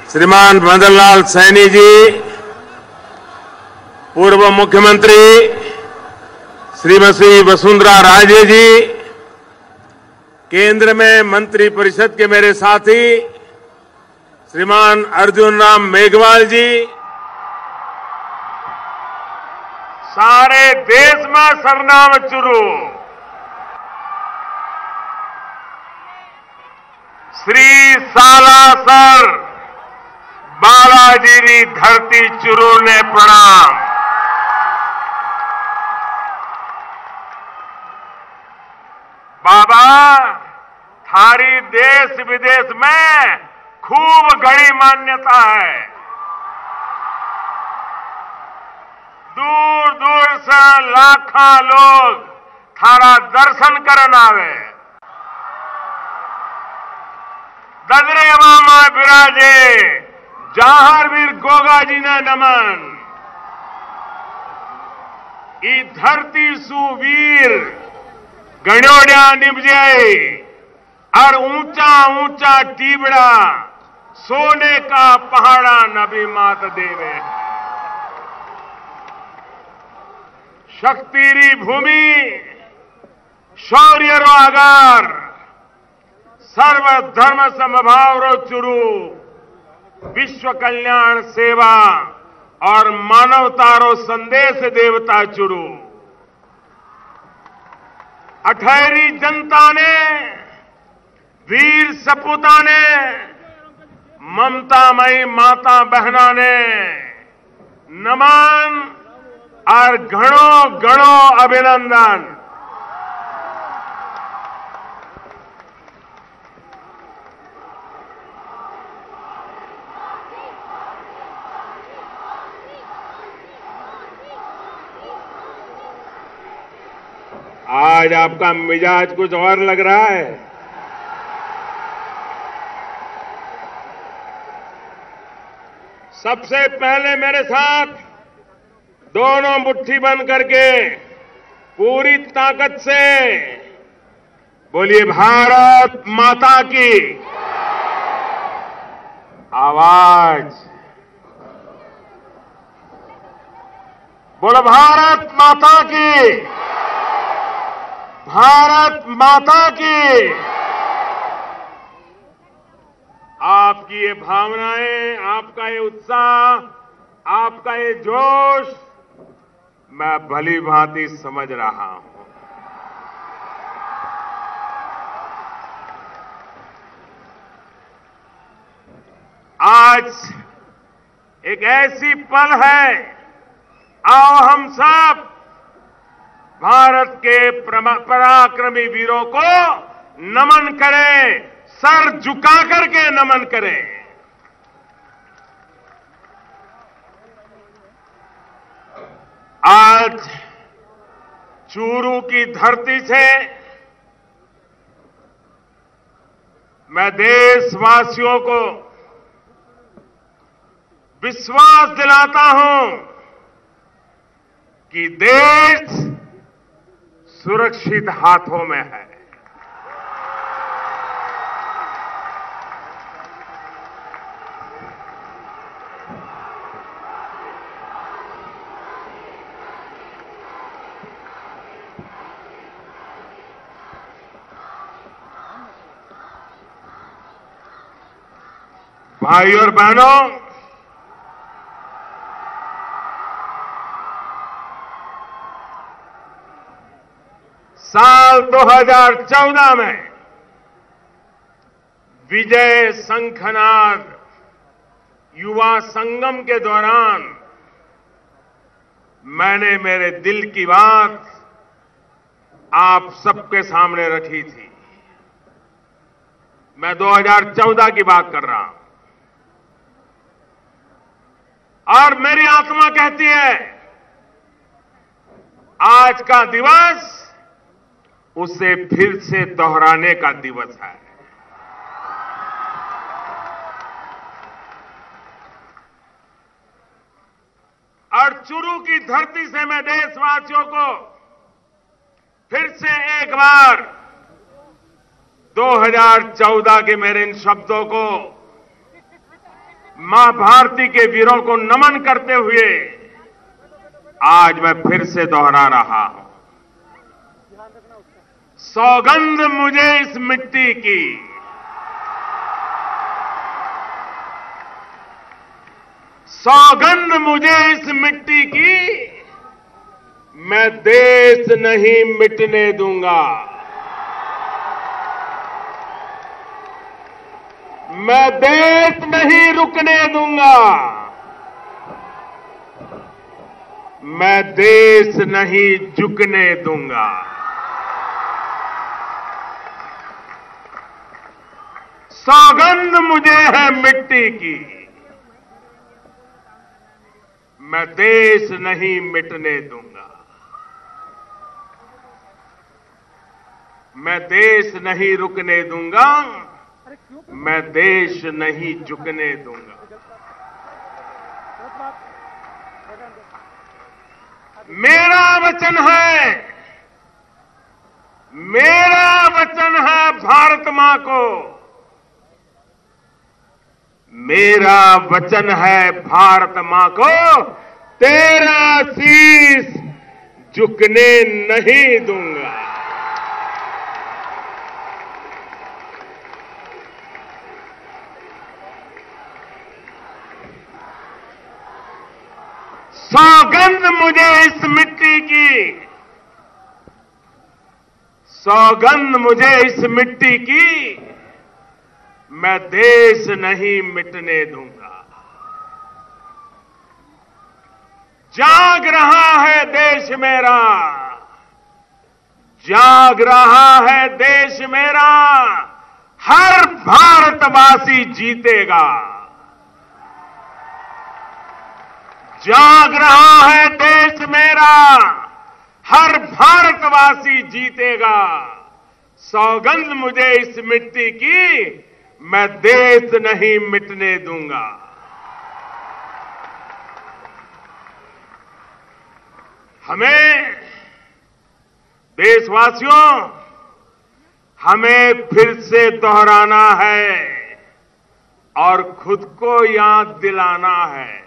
श्रीमान मदन लाल सैनी जी, पूर्व मुख्यमंत्री श्रीमती वसुंधरा राजे जी, केंद्र में मंत्रिपरिषद के मेरे साथी श्रीमान अर्जुन राम मेघवाल जी, सारे देश में सरनाम चुरू श्री सालासर बालाजी री धरती चुरू ने प्रणाम। बाबा थारी देश विदेश में खूब घनी मान्यता है। दूर दूर से लाखों लोग थारा दर्शन करन आवे। ददरे मामा बिराजे जहारवीर गोगा जी ने नमन। ई धरती सुवीर गणोड़िया निपजे और ऊंचा ऊंचा टीबड़ा सोने का पहाड़ा नबी मात देवे। शक्तिरी भूमि शौर्य रो आगार सर्वधर्म समभाव रो चुरू विश्व कल्याण सेवा और मानवता रो संदेश देवता चुरू। अठहरी जनता ने वीर सपूता ने ममतामयी माता बहना ने नमन और घणो घणो अभिनंदन। आज आपका मिजाज कुछ और लग रहा है। सबसे पहले मेरे साथ दोनों मुट्ठी बंद करके पूरी ताकत से बोलिए भारत माता की। आवाज बोलो भारत माता की, भारत माता की। आपकी ये भावनाएं, आपका ये उत्साह, आपका ये जोश मैं भली भांति समझ रहा हूं। आज एक ऐसी पल है, आओ हम सब भारत के पराक्रमी वीरों को नमन करें, सर झुका करके नमन करें। आज चूरू की धरती से मैं देशवासियों को विश्वास दिलाता हूं कि देश सुरक्षित हाथों में है। भाई और बहनों, साल 2014 में विजय शंखनाद युवा संगम के दौरान मैंने मेरे दिल की बात आप सबके सामने रखी थी। मैं 2014 की बात कर रहा हूं और मेरी आत्मा कहती है आज का दिवस उसे फिर से दोहराने का दिवस है। और चुरू की धरती से मैं देशवासियों को फिर से एक बार 2014 के मेरे इन शब्दों को मां भारती के वीरों को नमन करते हुए आज मैं फिर से दोहरा रहा हूं, सौगंध मुझे इस मिट्टी की, सौगंध मुझे इस मिट्टी की, मैं देश नहीं मिटने दूंगा, मैं देश नहीं रुकने दूंगा, मैं देश नहीं झुकने दूंगा। सौगंध मुझे है मिट्टी की, मैं देश नहीं मिटने दूंगा, मैं देश नहीं रुकने दूंगा, मैं देश नहीं झुकने दूंगा। मेरा वचन है, मेरा वचन है भारत मां को, मेरा वचन है भारत मां को, तेरा शीश झुकने नहीं दूंगा। सौगंध मुझे इस मिट्टी की, सौगंध मुझे इस मिट्टी की, मैं देश नहीं मिटने दूंगा। जाग रहा है देश मेरा, जाग रहा है देश मेरा, हर भारतवासी जीतेगा। जाग रहा है देश मेरा, हर भारतवासी जीतेगा। सौगंध मुझे इस मिट्टी की, मैं देश नहीं मिटने दूंगा। हमें देशवासियों, हमें फिर से दोहराना है और खुद को याद दिलाना है।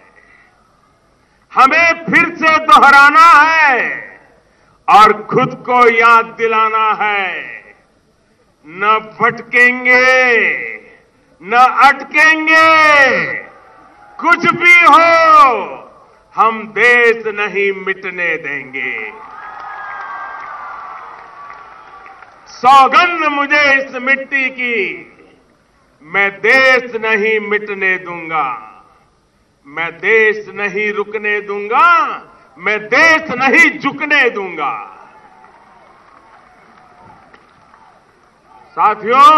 हमें फिर से दोहराना है और खुद को याद दिलाना है। न भटकेंगे, न अटकेंगे, कुछ भी हो, हम देश नहीं मिटने देंगे। सौगंध मुझे इस मिट्टी की, मैं देश नहीं मिटने दूंगा, मैं देश नहीं रुकने दूंगा, मैं देश नहीं झुकने दूंगा। साथियों,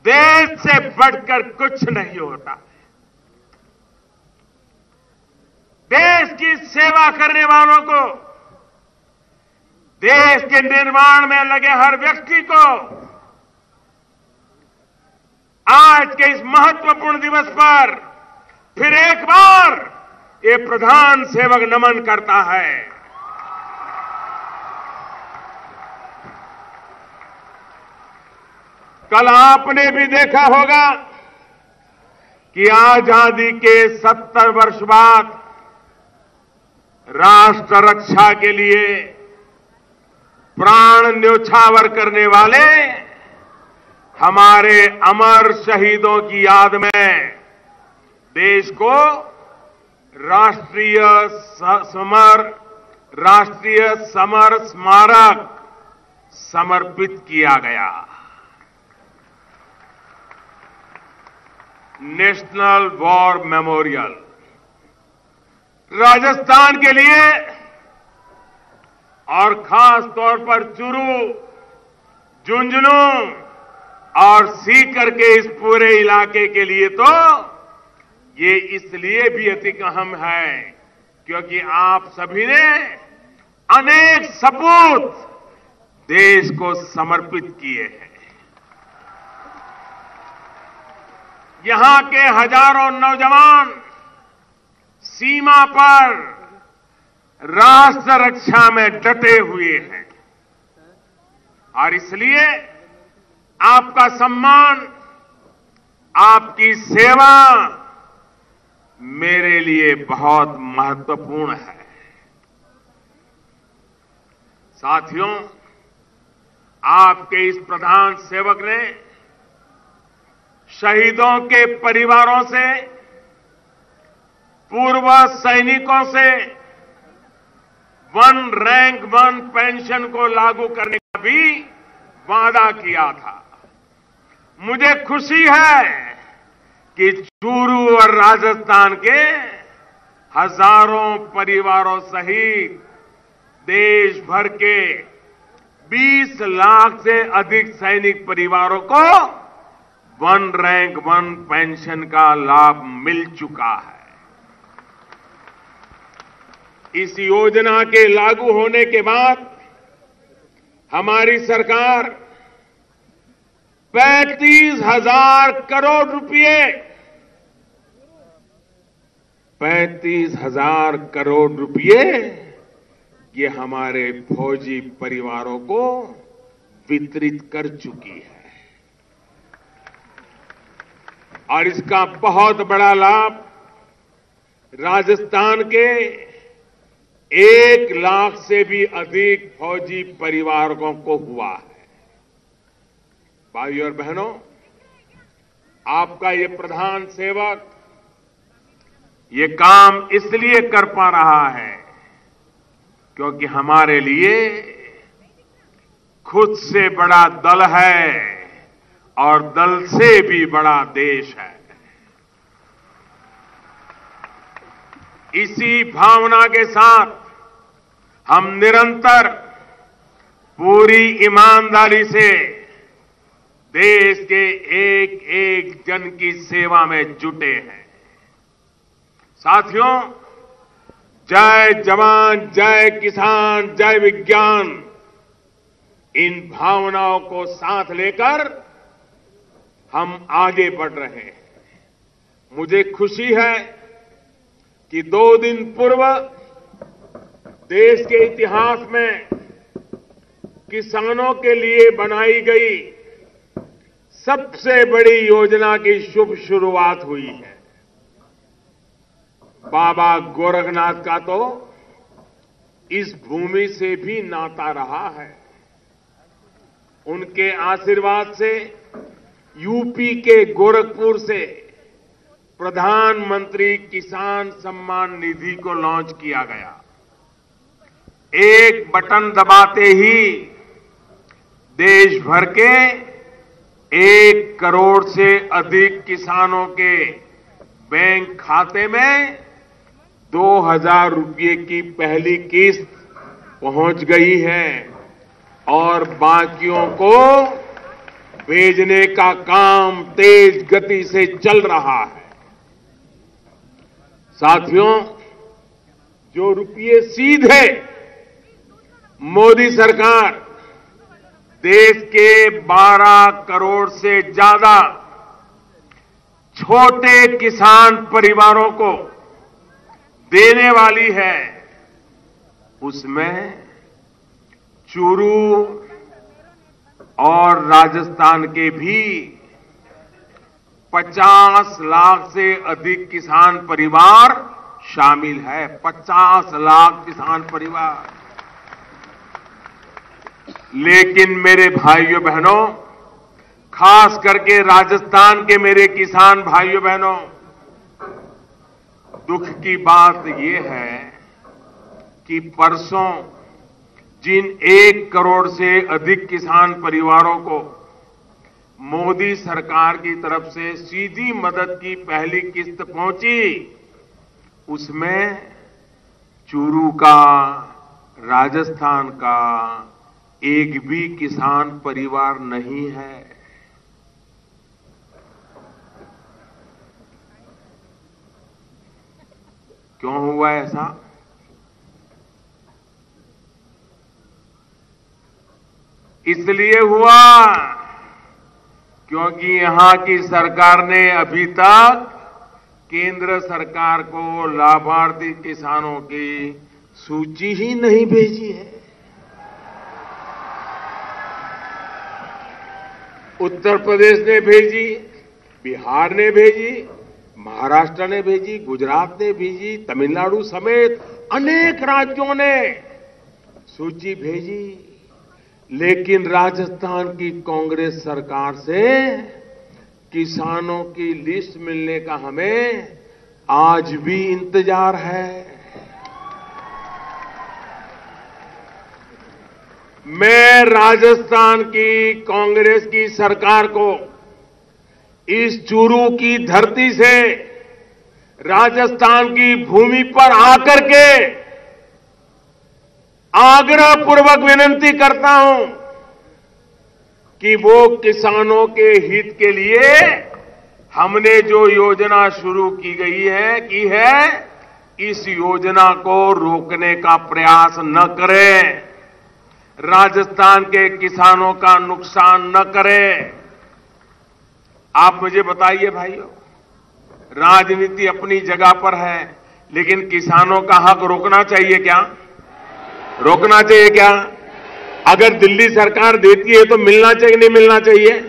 देश से बढ़कर कुछ नहीं होता। देश की सेवा करने वालों को, देश के निर्माण में लगे हर व्यक्ति को आज के इस महत्वपूर्ण दिवस पर फिर एक बार ये प्रधान सेवक नमन करता है। कल आपने भी देखा होगा कि आजादी के 70 वर्ष बाद राष्ट्र रक्षा के लिए प्राण न्योछावर करने वाले हमारे अमर शहीदों की याद में देश को राष्ट्रीय समर स्मारक समर्पित किया गया। नेशनल वॉर मेमोरियल राजस्थान के लिए और खास तौर पर चुरू, झुंझुनू और सीकर के इस पूरे इलाके के लिए तो ये इसलिए भी अति अहम है क्योंकि आप सभी ने अनेक सपूत देश को समर्पित किए हैं। यहां के हजारों नौजवान सीमा पर राष्ट्र रक्षा में डटे हुए हैं और इसलिए आप आपका सम्मान, आपकी सेवा मेरे लिए बहुत महत्वपूर्ण है। साथियों, आपके इस प्रधान सेवक ने शहीदों के परिवारों से, पूर्व सैनिकों से वन रैंक वन पेंशन को लागू करने का भी वादा किया था। मुझे खुशी है कि चूरू और राजस्थान के हजारों परिवारों सहित देश भर के 20 लाख से अधिक सैनिक परिवारों को वन रैंक वन पेंशन का लाभ मिल चुका है। इस योजना के लागू होने के बाद हमारी सरकार 35,000 करोड़ रुपए 35,000 करोड़ रुपए ये हमारे फौजी परिवारों को वितरित कर चुकी है और इसका बहुत बड़ा लाभ राजस्थान के 1 लाख से भी अधिक फौजी परिवारों को हुआ है। भाइयों और बहनों, आपका ये प्रधान सेवक ये काम इसलिए कर पा रहा है क्योंकि हमारे लिए खुद से बड़ा दल है और दल से भी बड़ा देश है। इसी भावना के साथ हम निरंतर पूरी ईमानदारी से देश के एक एक जन की सेवा में जुटे हैं। साथियों, जय जवान, जय किसान, जय विज्ञान, इन भावनाओं को साथ लेकर हम आगे बढ़ रहे हैं। मुझे खुशी है कि 2 दिन पूर्व देश के इतिहास में किसानों के लिए बनाई गई सबसे बड़ी योजना की शुभ शुरुआत हुई है। बाबा गोरखनाथ का तो इस भूमि से भी नाता रहा है। उनके आशीर्वाद से यूपी के गोरखपुर से प्रधानमंत्री किसान सम्मान निधि को लॉन्च किया गया। एक बटन दबाते ही देश भर के 1 करोड़ से अधिक किसानों के बैंक खाते में 2,000 रुपये की पहली किस्त पहुंच गई है और बाकियों को भेजने का काम तेज गति से चल रहा है। साथियों, जो रुपये सीधे मोदी सरकार देश के 12 करोड़ से ज्यादा छोटे किसान परिवारों को देने वाली है, उसमें चूरू और राजस्थान के भी 50 लाख से अधिक किसान परिवार शामिल है। 50 लाख किसान परिवार। लेकिन मेरे भाइयों बहनों, खास करके राजस्थान के मेरे किसान भाइयों बहनों, दुख की बात यह है कि परसों जिन 1 करोड़ से अधिक किसान परिवारों को मोदी सरकार की तरफ से सीधी मदद की पहली किस्त पहुंची, उसमें चूरू का, राजस्थान का एक भी किसान परिवार नहीं है। क्यों हुआ ऐसा? इसलिए हुआ क्योंकि यहां की सरकार ने अभी तक केंद्र सरकार को लाभार्थी किसानों की सूची ही नहीं भेजी है। उत्तर प्रदेश ने भेजी, बिहार ने भेजी, महाराष्ट्र ने भेजी, गुजरात ने भेजी, तमिलनाडु समेत अनेक राज्यों ने सूची भेजी, लेकिन राजस्थान की कांग्रेस सरकार से किसानों की लिस्ट मिलने का हमें आज भी इंतजार है। मैं राजस्थान की कांग्रेस की सरकार को इस चूरू की धरती से राजस्थान की भूमि पर आकर के आग्रहपूर्वक विनती करता हूं कि वो किसानों के हित के लिए हमने जो योजना शुरू की है, इस योजना को रोकने का प्रयास न करें, राजस्थान के किसानों का नुकसान न करें। आप मुझे बताइए भाइयों, राजनीति अपनी जगह पर है, लेकिन किसानों का हक रोकना चाहिए क्या? रोकना चाहिए क्या? अगर दिल्ली सरकार देती है तो मिलना चाहिए, नहीं मिलना चाहिए?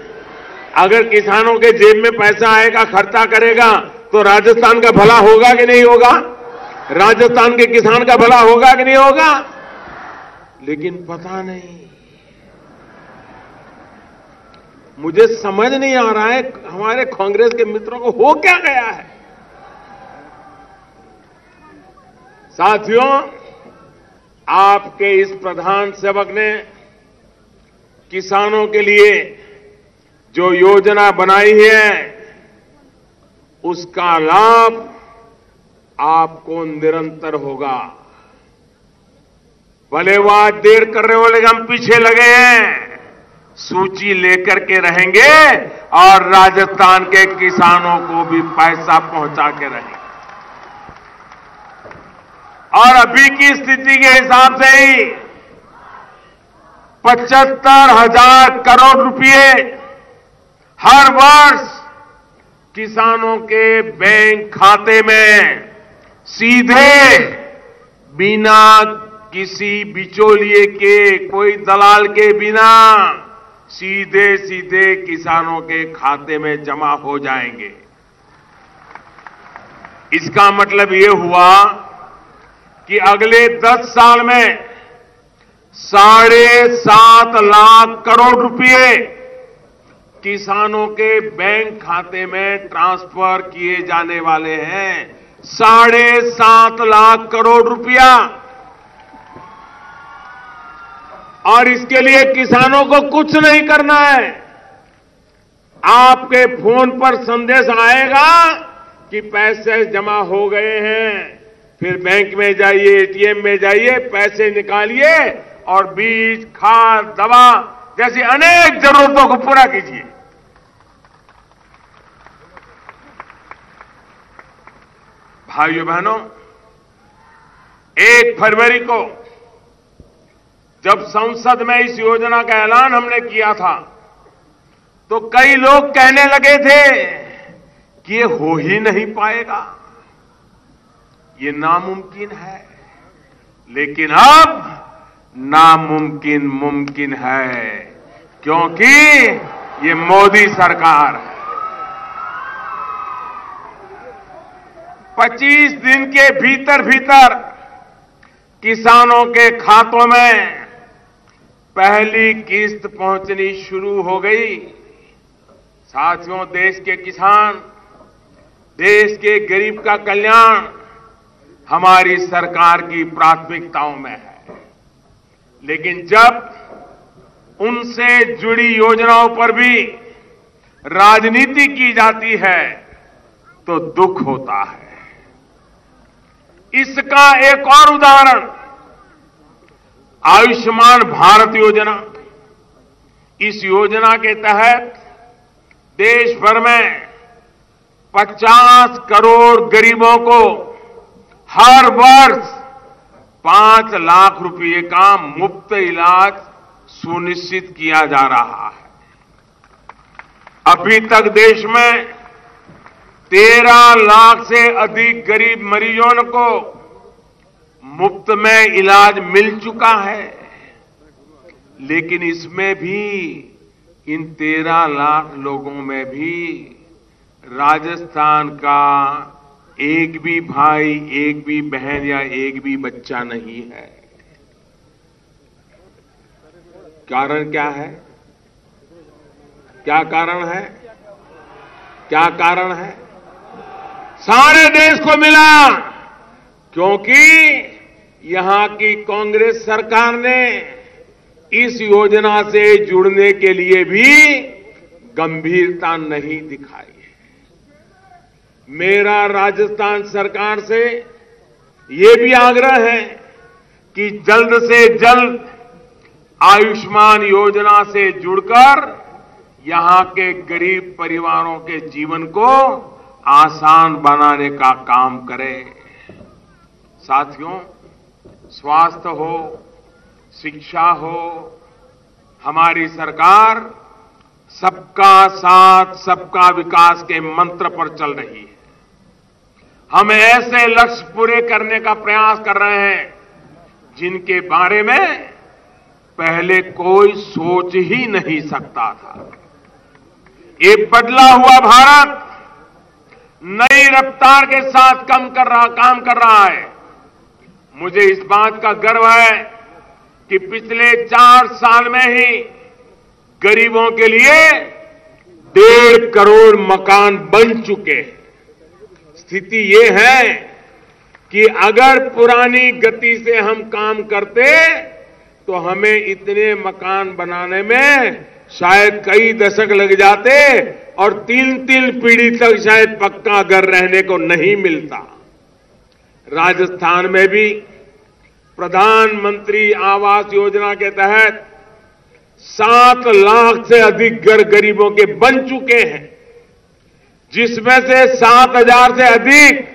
अगर किसानों के जेब में पैसा आएगा, खर्चा करेगा, तो राजस्थान का भला होगा कि नहीं होगा? राजस्थान के किसान का भला होगा कि नहीं होगा? लेकिन पता नहीं, मुझे समझ नहीं आ रहा है हमारे कांग्रेस के मित्रों को हो क्या गया है। साथियों, आपके इस प्रधान सेवक ने किसानों के लिए जो योजना बनाई है, उसका लाभ आपको निरंतर होगा। भले वो आज देर कर रहे हो, लेकिन हम पीछे लगे हैं, सूची लेकर के रहेंगे और राजस्थान के किसानों को भी पैसा पहुंचा के रहेंगे। और अभी की स्थिति के हिसाब से ही 75,000 करोड़ रुपए हर वर्ष किसानों के बैंक खाते में सीधे, बिना किसी बिचौलिए के, कोई दलाल के बिना, सीधे सीधे किसानों के खाते में जमा हो जाएंगे। इसका मतलब ये हुआ कि अगले 10 साल में 7.5 लाख करोड़ रुपए किसानों के बैंक खाते में ट्रांसफर किए जाने वाले हैं। 7.5 लाख करोड़ रुपया। और इसके लिए किसानों को कुछ नहीं करना है। आपके फोन पर संदेश आएगा कि पैसे जमा हो गए हैं, फिर बैंक में जाइए, एटीएम में जाइए, पैसे निकालिए और बीज, खाद, दवा जैसी अनेक जरूरतों को पूरा कीजिए। भाइयों बहनों, 1 फरवरी को जब संसद में इस योजना का ऐलान हमने किया था, तो कई लोग कहने लगे थे कि ये हो ही नहीं पाएगा, ये नामुमकिन है। लेकिन अब नामुमकिन मुमकिन है, क्योंकि ये मोदी सरकार है। 25 दिन के भीतर भीतर किसानों के खातों में पहली किस्त पहुंचनी शुरू हो गई। साथियों, देश के किसान, देश के गरीब का कल्याण हमारी सरकार की प्राथमिकताओं में है। लेकिन जब उनसे जुड़ी योजनाओं पर भी राजनीति की जाती है तो दुख होता है। इसका एक और उदाहरण आयुष्मान भारत योजना। इस योजना के तहत देश भर में 50 करोड़ गरीबों को हर वर्ष 5 लाख रुपए का मुफ्त इलाज सुनिश्चित किया जा रहा है। अभी तक देश में 13 लाख से अधिक गरीब मरीजों को मुफ्त में इलाज मिल चुका है। लेकिन इसमें भी इन 13 लाख लोगों में भी राजस्थान का एक भी भाई, एक भी बहन या एक भी बच्चा नहीं है। कारण क्या है? क्या कारण है? क्या कारण है? सारे देश को मिला क्योंकि यहां की कांग्रेस सरकार ने इस योजना से जुड़ने के लिए भी गंभीरता नहीं दिखाई। मेरा राजस्थान सरकार से ये भी आग्रह है कि जल्द से जल्द आयुष्मान योजना से जुड़कर यहां के गरीब परिवारों के जीवन को आसान बनाने का काम करें। साथियों, स्वास्थ्य हो, शिक्षा हो, हमारी सरकार सबका साथ सबका विकास के मंत्र पर चल रही है। हम ऐसे लक्ष्य पूरे करने का प्रयास कर रहे हैं जिनके बारे में पहले कोई सोच ही नहीं सकता था। ये बदला हुआ भारत नई रफ्तार के साथ काम कर रहा है। मुझे इस बात का गर्व है कि पिछले 4 साल में ही गरीबों के लिए 1.5 करोड़ मकान बन चुके हैं। स्थिति ये है कि अगर पुरानी गति से हम काम करते तो हमें इतने मकान बनाने में शायद कई दशक लग जाते और 3 पीढ़ी तक शायद पक्का घर रहने को नहीं मिलता। राजस्थान में भी प्रधानमंत्री आवास योजना के तहत 7 लाख से अधिक घर गरीबों के बन चुके हैं, जिसमें से 7,000 से अधिक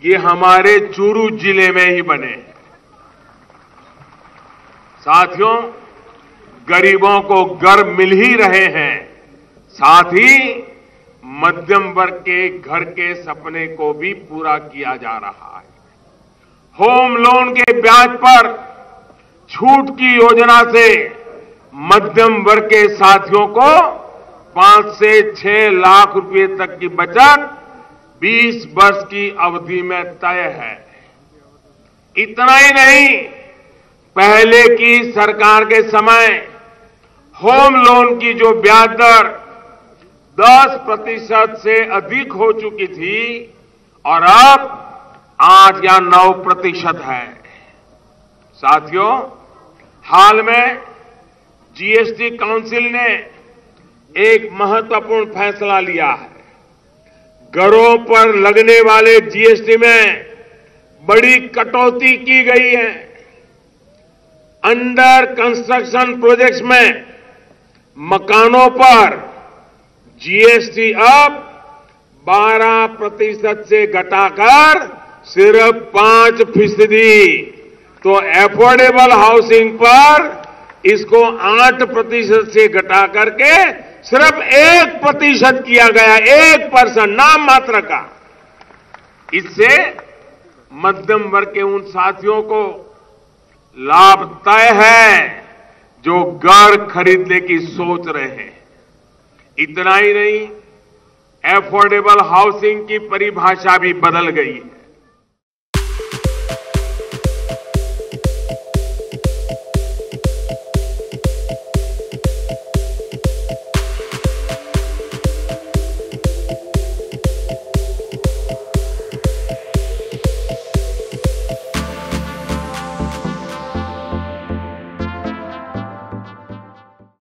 ये हमारे चूरू जिले में ही बने। साथियों, गरीबों को घर मिल ही रहे हैं, साथ ही मध्यम वर्ग के घर के सपने को भी पूरा किया जा रहा है। होम लोन के ब्याज पर छूट की योजना से मध्यम वर्ग के साथियों को 5 से 6 लाख रुपए तक की बचत 20 वर्ष की अवधि में तय है। इतना ही नहीं, पहले की सरकार के समय होम लोन की जो ब्याज दर 10% से अधिक हो चुकी थी और अब 8 या 9% है। साथियों, हाल में जीएसटी काउंसिल ने एक महत्वपूर्ण फैसला लिया है। घरों पर लगने वाले जीएसटी में बड़ी कटौती की गई है। अंडर कंस्ट्रक्शन प्रोजेक्ट्स में मकानों पर जीएसटी अब 12% से घटाकर सिर्फ 5%, तो एफोर्डेबल हाउसिंग पर इसको 8% से घटा करके सिर्फ 1% किया गया। 1% नाम मात्र का। इससे मध्यम वर्ग के उन साथियों को लाभ तय है जो घर खरीदने की सोच रहे हैं। इतना ही नहीं, एफोर्डेबल हाउसिंग की परिभाषा भी बदल गई है।